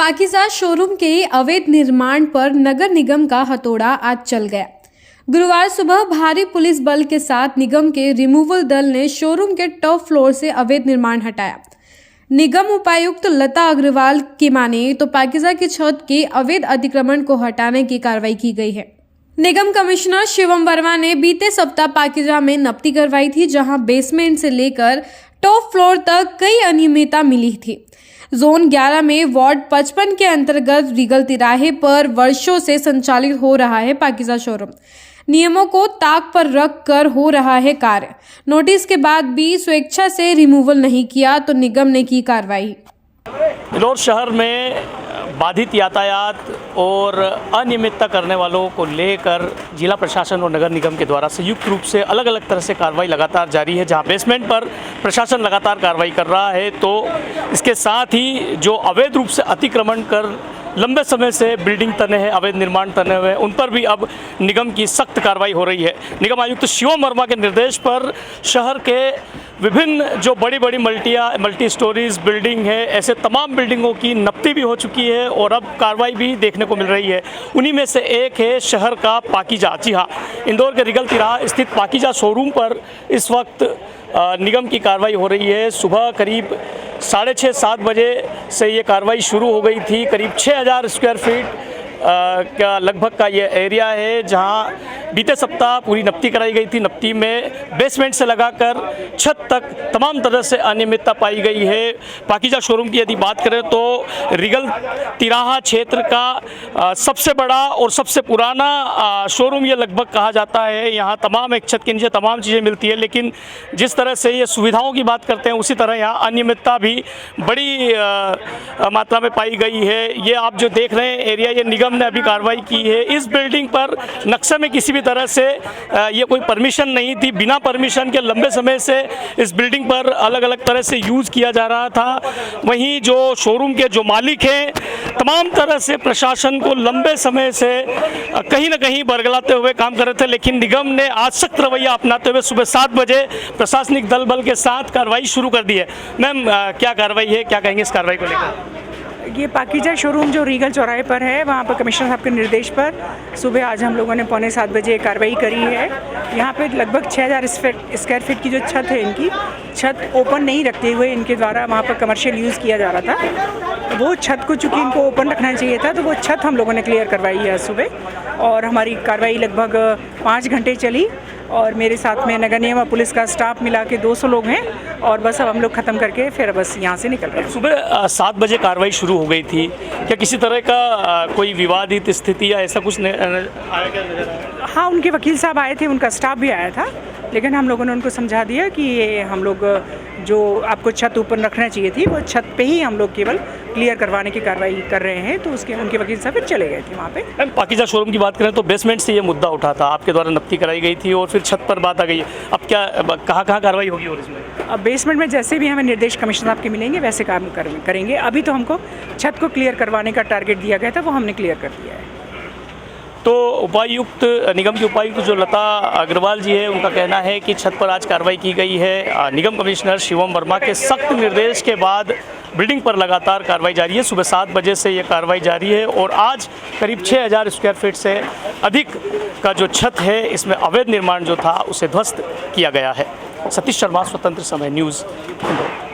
पाकिज़ा showroom के अवैध निर्माण पर नगर निगम का हथौड़ा आज चल गया। गुरुवार सुबह भारी पुलिस बल के साथ निगम के रिमूवल दल ने शोरूम के टॉप फ्लोर से अवैध निर्माण हटाया। निगम उपायुक्त लता अग्रवाल की माने तो पाकिज़ा की छत के अवैध अतिक्रमण को हटाने की कार्रवाई की गई है। निगम कमिश्नर शिवम वर्मा ने बीते सप्ताह पाकिज़ा में नपती करवाई थी, जहां बेसमेंट से लेकर टॉप फ्लोर तक कई अनियमितता मिली थी। जोन 11 में वार्ड 55 के अंतर्गत रीगल तिराहे पर वर्षों से संचालित हो रहा है पाकिज़ा शोरूम। नियमों को ताक पर रख कर हो रहा है कार्य। नोटिस के बाद भी स्वेच्छा से रिमूवल नहीं किया तो निगम ने की कार्रवाई। इंदौर शहर में बाधित यातायात और अनियमितता करने वालों को लेकर जिला प्रशासन और नगर निगम के द्वारा संयुक्त रूप से अलग अलग तरह से कार्रवाई लगातार जारी है। जहां बेसमेंट पर प्रशासन लगातार कार्रवाई कर रहा है, तो इसके साथ ही जो अवैध रूप से अतिक्रमण कर लंबे समय से बिल्डिंग तने हैं, अवैध निर्माण तने हुए हैं, उन पर भी अब निगम की सख्त कार्रवाई हो रही है। निगम आयुक्त शिवम वर्मा के निर्देश पर शहर के विभिन्न जो बड़ी बड़ी मल्टी स्टोरीज बिल्डिंग है, ऐसे तमाम बिल्डिंगों की नपती भी हो चुकी है और अब कार्रवाई भी देखने को मिल रही है। उन्हीं में से एक है शहर का पाकिज़ा। जी हाँ, इंदौर के रीगल तिराहा स्थित पाकिज़ा शोरूम पर इस वक्त निगम की कार्रवाई हो रही है। सुबह करीब 6:30-7 बजे से ये कार्रवाई शुरू हो गई थी। करीब 6000 स्क्वायर फीट का लगभग का ये एरिया है, जहां बीते सप्ताह पूरी नपती कराई गई थी। नपती में बेसमेंट से लगाकर छत तक तमाम तरह से अनियमितता पाई गई है। पाकिज़ा शोरूम की यदि बात करें तो रीगल तिराहा क्षेत्र का सबसे बड़ा और सबसे पुराना शोरूम ये लगभग कहा जाता है। यहाँ तमाम एक छत के नीचे तमाम चीज़ें मिलती है, लेकिन जिस तरह से ये सुविधाओं की बात करते हैं उसी तरह यहाँ अनियमितता भी बड़ी मात्रा में पाई गई है। ये आप जो देख रहे हैं एरिया, ये निगम ने अभी कार्रवाई की है। इस बिल्डिंग पर नक्शे में किसी भी तरह से ये कोई परमिशन नहीं थी। बिना परमिशन के लंबे समय से इस बिल्डिंग पर अलग अलग तरह से यूज़ किया जा रहा था। वहीं जो शोरूम के जो मालिक हैं, तमाम तरह से प्रशासन को लंबे समय से कहीं ना कहीं बरगलाते हुए काम कर रहे थे, लेकिन निगम ने आज सख्त रवैया अपनाते हुए सुबह 7 बजे प्रशासनिक दल बल के साथ कार्रवाई शुरू कर दी है। मैम, क्या कार्रवाई है, क्या कहेंगे इस कार्रवाई को लेकर? ये पाकिज़ा शोरूम जो रीगल चौराहे पर है, वहाँ पर कमिश्नर साहब के निर्देश पर सुबह आज हम लोगों ने 6:45 बजे कार्रवाई करी है। यहाँ पे लगभग 6000 स्क्वायर फीट की जो छत है, इनकी छत ओपन नहीं रखते हुए इनके द्वारा वहाँ पर कमर्शियल यूज़ किया जा रहा था। वो छत को चूँकि इनको ओपन रखना चाहिए था, तो वो छत हम लोगों ने क्लियर करवाई है सुबह, और हमारी कार्रवाई लगभग 5 घंटे चली। और मेरे साथ में नगर निगम और पुलिस का स्टाफ मिला के 200 लोग हैं, और बस अब हम लोग ख़त्म करके फिर बस यहाँ से निकल रहे हैं। सुबह 7 बजे कार्रवाई शुरू हो गई थी। क्या किसी तरह का कोई विवादित स्थिति या ऐसा कुछ आया क्या नजर आया? हाँ, उनके वकील साहब आए थे, उनका स्टाफ भी आया था, लेकिन हम लोगों ने उनको समझा दिया कि ये हम लोग जो आपको छत ऊपर रखना चाहिए थी, वो छत पे ही हम लोग केवल क्लियर करवाने की कार्रवाई कर रहे हैं। तो उसके उनके वकील साहब फिर चले गए थे वहाँ पे। मैम, पाकिज़ा शोरूम की बात करें तो बेसमेंट से ये मुद्दा उठा था, आपके द्वारा नपती कराई गई थी और फिर छत पर बात आ गई है। अब क्या कहाँ कार्रवाई होगी और इसमें? अब बेसमेंट में जैसे भी हमें निर्देश कमिश्नर साहब के मिलेंगे वैसे काम करेंगे। अभी तो हमको छत को क्लियर करवाने का टारगेट दिया गया था, वो हमने क्लियर कर दिया है। तो उपायुक्त निगम के उपायुक्त जो लता अग्रवाल जी है, उनका कहना है कि छत पर आज कार्रवाई की गई है। निगम कमिश्नर शिवम वर्मा के सख्त निर्देश के बाद बिल्डिंग पर लगातार कार्रवाई जारी है। सुबह 7 बजे से ये कार्रवाई जारी है और आज करीब 6000 स्क्वायर फीट से अधिक का जो छत है, इसमें अवैध निर्माण जो था उसे ध्वस्त किया गया है। सतीश शर्मा, स्वतंत्र समय न्यूज़, इंदौर।